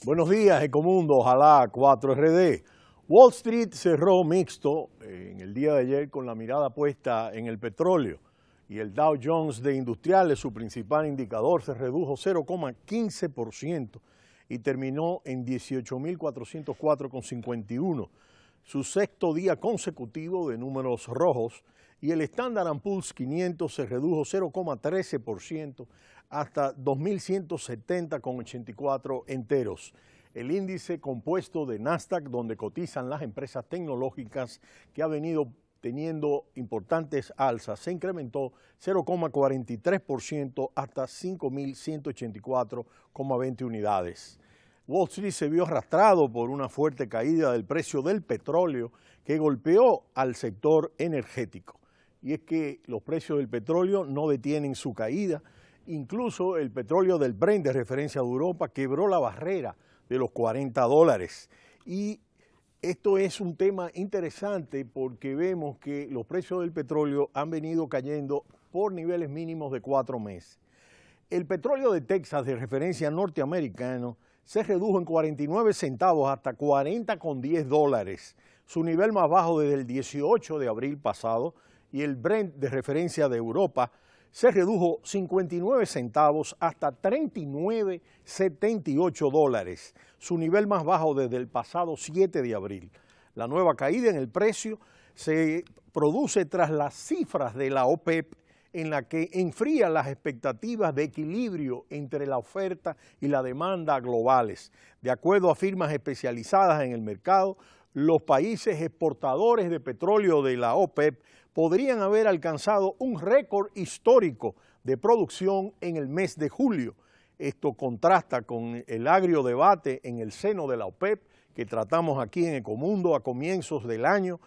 Buenos días, Ecomundo, ojalá 4RD. Wall Street cerró mixto en el día de ayer con la mirada puesta en el petróleo y el Dow Jones de Industriales, su principal indicador, se redujo 0,15% y terminó en 18.404,51, su sexto día consecutivo de números rojos, y el Standard & Poor's 500 se redujo 0,13% hasta 2.170,84 enteros. El índice compuesto de Nasdaq, donde cotizan las empresas tecnológicas, que ha venido teniendo importantes alzas, se incrementó 0,43% hasta 5.184,20 unidades. Wall Street se vio arrastrado por una fuerte caída del precio del petróleo que golpeó al sector energético. Y es que los precios del petróleo no detienen su caída. Incluso el petróleo del Brent de referencia de Europa quebró la barrera de los $40. Y esto es un tema interesante porque vemos que los precios del petróleo han venido cayendo por niveles mínimos de 4 meses. El petróleo de Texas de referencia norteamericano se redujo en 49 centavos hasta $40,10, su nivel más bajo desde el 18 de abril pasado, y el Brent de referencia de Europa se redujo 59 centavos hasta $39,78, su nivel más bajo desde el pasado 7 de abril. La nueva caída en el precio se produce tras las cifras de la OPEP, en la que enfría las expectativas de equilibrio entre la oferta y la demanda globales. De acuerdo a firmas especializadas en el mercado, los países exportadores de petróleo de la OPEP podrían haber alcanzado un récord histórico de producción en el mes de julio. Esto contrasta con el agrio debate en el seno de la OPEP que tratamos aquí en Ecomundo a comienzos del año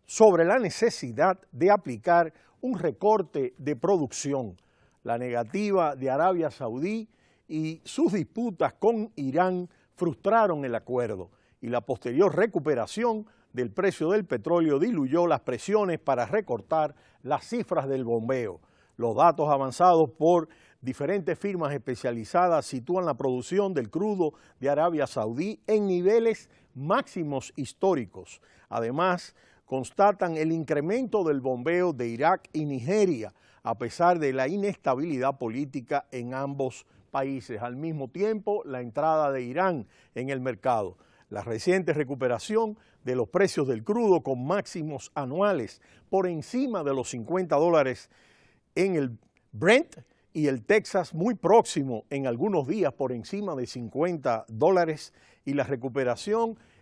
sobre la necesidad de aplicar un recorte de producción. La negativa de Arabia Saudí y sus disputas con Irán frustraron el acuerdo, y la posterior recuperación del precio del petróleo diluyó las presiones para recortar las cifras del bombeo. Los datos avanzados por diferentes firmas especializadas sitúan la producción del crudo de Arabia Saudí en niveles máximos históricos. Además, constatan el incremento del bombeo de Irak y Nigeria, a pesar de la inestabilidad política en ambos países. Al mismo tiempo, la entrada de Irán en el mercado. La reciente recuperación de los precios del crudo con máximos anuales por encima de los $50 en el Brent y el Texas muy próximo en algunos días por encima de $50, y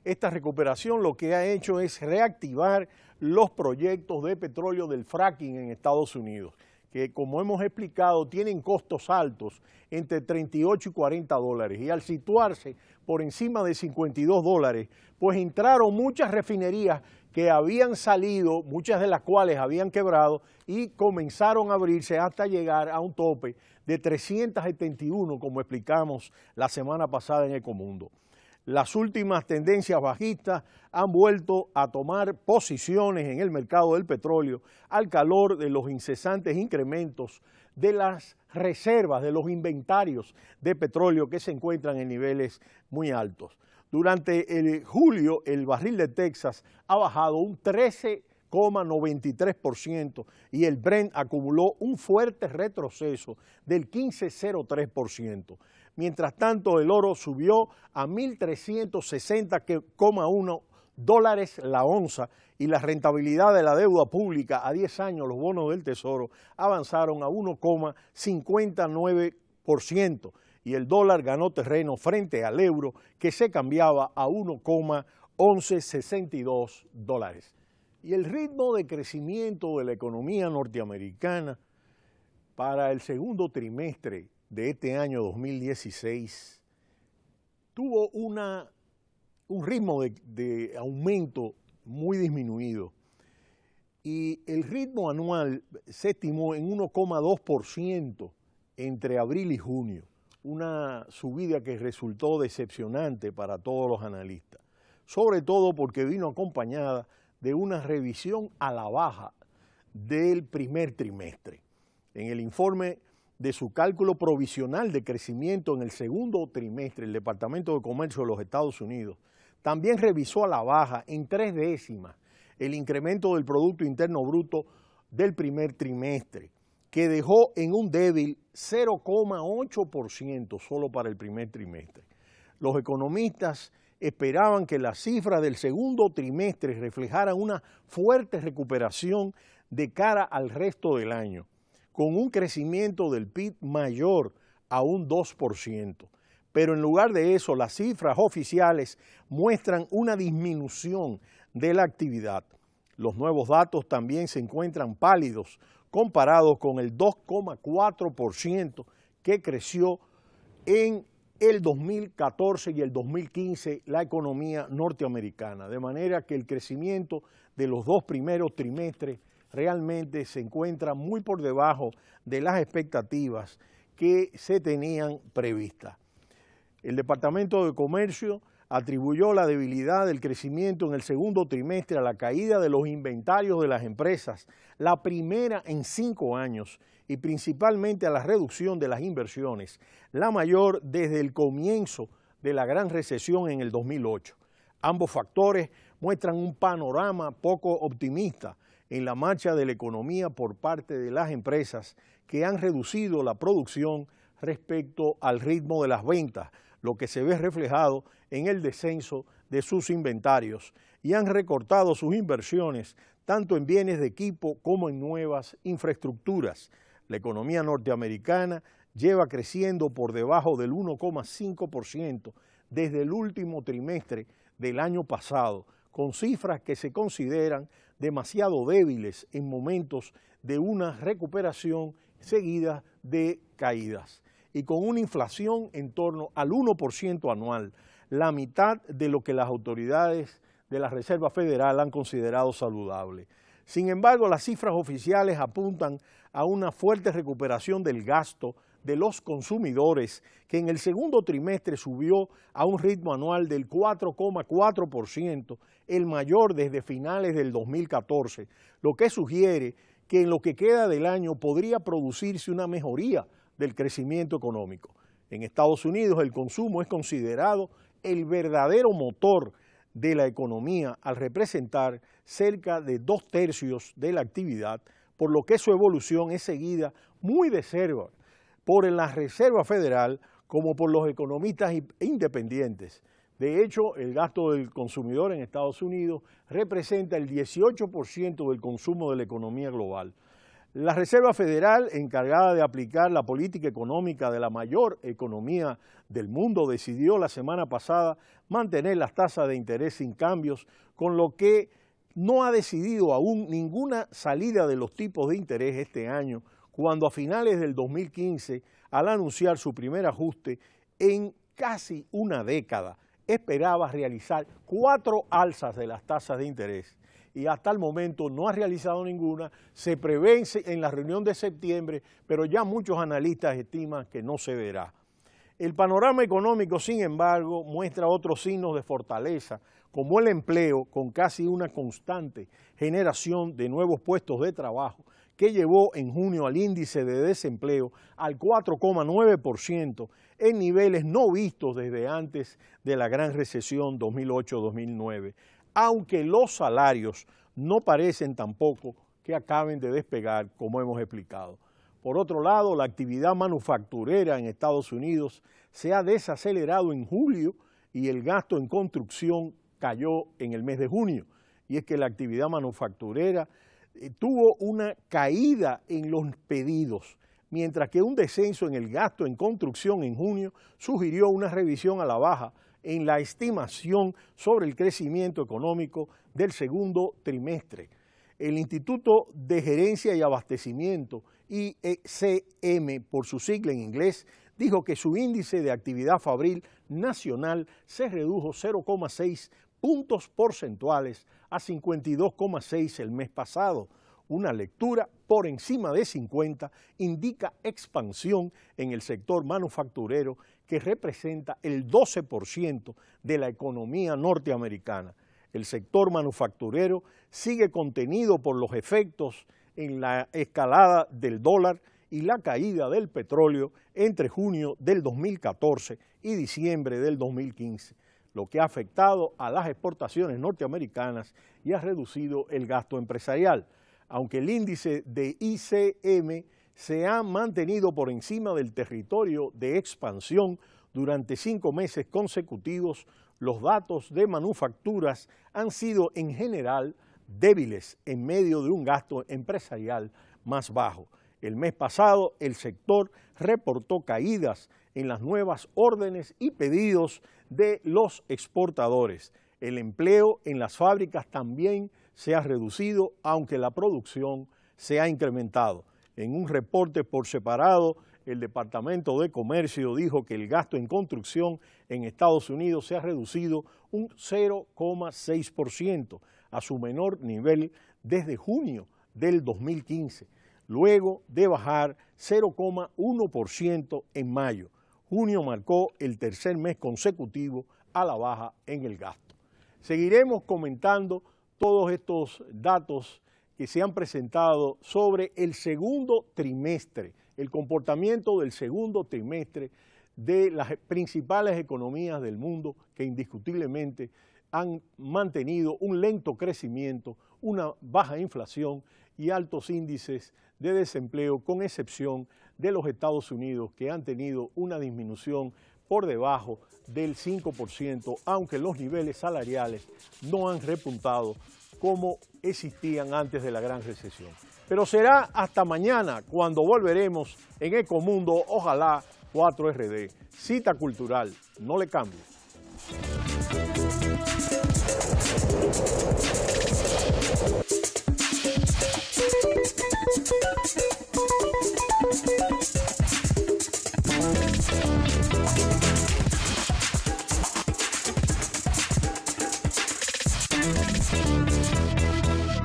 esta recuperación lo que ha hecho es reactivar los proyectos de petróleo del fracking en Estados Unidos, que, como hemos explicado, tienen costos altos entre $38 y $40, y al situarse por encima de $52, pues entraron muchas refinerías que habían salido, muchas de las cuales habían quebrado, y comenzaron a abrirse hasta llegar a un tope de 371, como explicamos la semana pasada en Ecomundo. Las últimas tendencias bajistas han vuelto a tomar posiciones en el mercado del petróleo al calor de los incesantes incrementos de las reservas, de los inventarios de petróleo que se encuentran en niveles muy altos. Durante el julio, el barril de Texas ha bajado un 13,93% y el Brent acumuló un fuerte retroceso del 15,03%. Mientras tanto, el oro subió a $1.360,1 la onza, y la rentabilidad de la deuda pública a 10 años, los bonos del Tesoro, avanzaron a 1,59%, y el dólar ganó terreno frente al euro, que se cambiaba a $1,1162. Y el ritmo de crecimiento de la economía norteamericana para el segundo trimestre de este año 2016 tuvo un ritmo de aumento muy disminuido, y el ritmo anual se estimó en 1,2% entre abril y junio, una subida que resultó decepcionante para todos los analistas, sobre todo porque vino acompañada de una revisión a la baja del primer trimestre. En el informe de su cálculo provisional de crecimiento en el segundo trimestre, el Departamento de Comercio de los Estados Unidos también revisó a la baja en 3 décimas el incremento del Producto Interno Bruto del primer trimestre, que dejó en un débil 0,8% solo para el primer trimestre. Los economistas esperaban que las cifras del segundo trimestre reflejaran una fuerte recuperación de cara al resto del año, con un crecimiento del PIB mayor a un 2%. Pero en lugar de eso, las cifras oficiales muestran una disminución de la actividad. Los nuevos datos también se encuentran pálidos comparados con el 2,4% que creció en el 2014 y el 2015 la economía norteamericana. De manera que el crecimiento de los 2 primeros trimestres realmente se encuentra muy por debajo de las expectativas que se tenían previstas. El Departamento de Comercio atribuyó la debilidad del crecimiento en el segundo trimestre a la caída de los inventarios de las empresas, la primera en 5 años, y principalmente a la reducción de las inversiones, la mayor desde el comienzo de la gran recesión en el 2008. Ambos factores muestran un panorama poco optimista en la marcha de la economía por parte de las empresas que han reducido la producción respecto al ritmo de las ventas, lo que se ve reflejado en el descenso de sus inventarios, y han recortado sus inversiones tanto en bienes de equipo como en nuevas infraestructuras. La economía norteamericana lleva creciendo por debajo del 1,5% desde el último trimestre del año pasado, con cifras que se consideran demasiado débiles en momentos de una recuperación seguida de caídas, y con una inflación en torno al 1% anual, la mitad de lo que las autoridades de la Reserva Federal han considerado saludable. Sin embargo, las cifras oficiales apuntan a una fuerte recuperación del gasto de los consumidores, que en el segundo trimestre subió a un ritmo anual del 4,4%, el mayor desde finales del 2014, lo que sugiere que en lo que queda del año podría producirse una mejoría del crecimiento económico. En Estados Unidos el consumo es considerado el verdadero motor de la economía al representar cerca de 2/3 de la actividad, por lo que su evolución es seguida muy de cerca por la Reserva Federal como por los economistas independientes. De hecho, el gasto del consumidor en Estados Unidos representa el 18% del consumo de la economía global. La Reserva Federal, encargada de aplicar la política económica de la mayor economía del mundo, decidió la semana pasada mantener las tasas de interés sin cambios, con lo que no ha decidido aún ninguna salida de los tipos de interés este año, cuando a finales del 2015, al anunciar su primer ajuste en casi una década, esperaba realizar 4 alzas de las tasas de interés. Y hasta el momento no ha realizado ninguna, se prevé en la reunión de septiembre, pero ya muchos analistas estiman que no se verá. El panorama económico, sin embargo, muestra otros signos de fortaleza, como el empleo, con casi una constante generación de nuevos puestos de trabajo, que llevó en junio al índice de desempleo al 4,9%, en niveles no vistos desde antes de la gran recesión 2008-2009. Aunque los salarios no parecen tampoco que acaben de despegar, como hemos explicado. Por otro lado, la actividad manufacturera en Estados Unidos se ha desacelerado en julio y el gasto en construcción cayó en el mes de junio. Y es que la actividad manufacturera tuvo una caída en los pedidos, mientras que un descenso en el gasto en construcción en junio sugirió una revisión a la baja en la estimación sobre el crecimiento económico del segundo trimestre. El Instituto de Gerencia y Abastecimiento, ICM por su sigla en inglés, dijo que su índice de actividad fabril nacional se redujo 0,6 puntos porcentuales a 52,6 el mes pasado. Una lectura por encima de 50 indica expansión en el sector manufacturero, que representa el 12% de la economía norteamericana. El sector manufacturero sigue contenido por los efectos en la escalada del dólar y la caída del petróleo entre junio del 2014 y diciembre del 2015, lo que ha afectado a las exportaciones norteamericanas y ha reducido el gasto empresarial. Aunque el índice de ICM se ha mantenido por encima del territorio de expansión durante 5 meses consecutivos, los datos de manufacturas han sido en general débiles en medio de un gasto empresarial más bajo. El mes pasado el sector reportó caídas en las nuevas órdenes y pedidos de los exportadores. El empleo en las fábricas también se ha reducido, aunque la producción se ha incrementado. En un reporte por separado, el Departamento de Comercio dijo que el gasto en construcción en Estados Unidos se ha reducido un 0,6% a su menor nivel desde junio del 2015, luego de bajar 0,1% en mayo. Junio marcó el tercer mes consecutivo a la baja en el gasto. Seguiremos comentando todos estos datos que se han presentado sobre el segundo trimestre, el comportamiento del segundo trimestre de las principales economías del mundo que indiscutiblemente han mantenido un lento crecimiento, una baja inflación y altos índices de desempleo, con excepción de los Estados Unidos, que han tenido una disminución por debajo del 5%, aunque los niveles salariales no han repuntado como existían antes de la gran recesión. Pero será hasta mañana cuando volveremos en Ecomundo, ojalá 4RD. Cita cultural, no le cambie.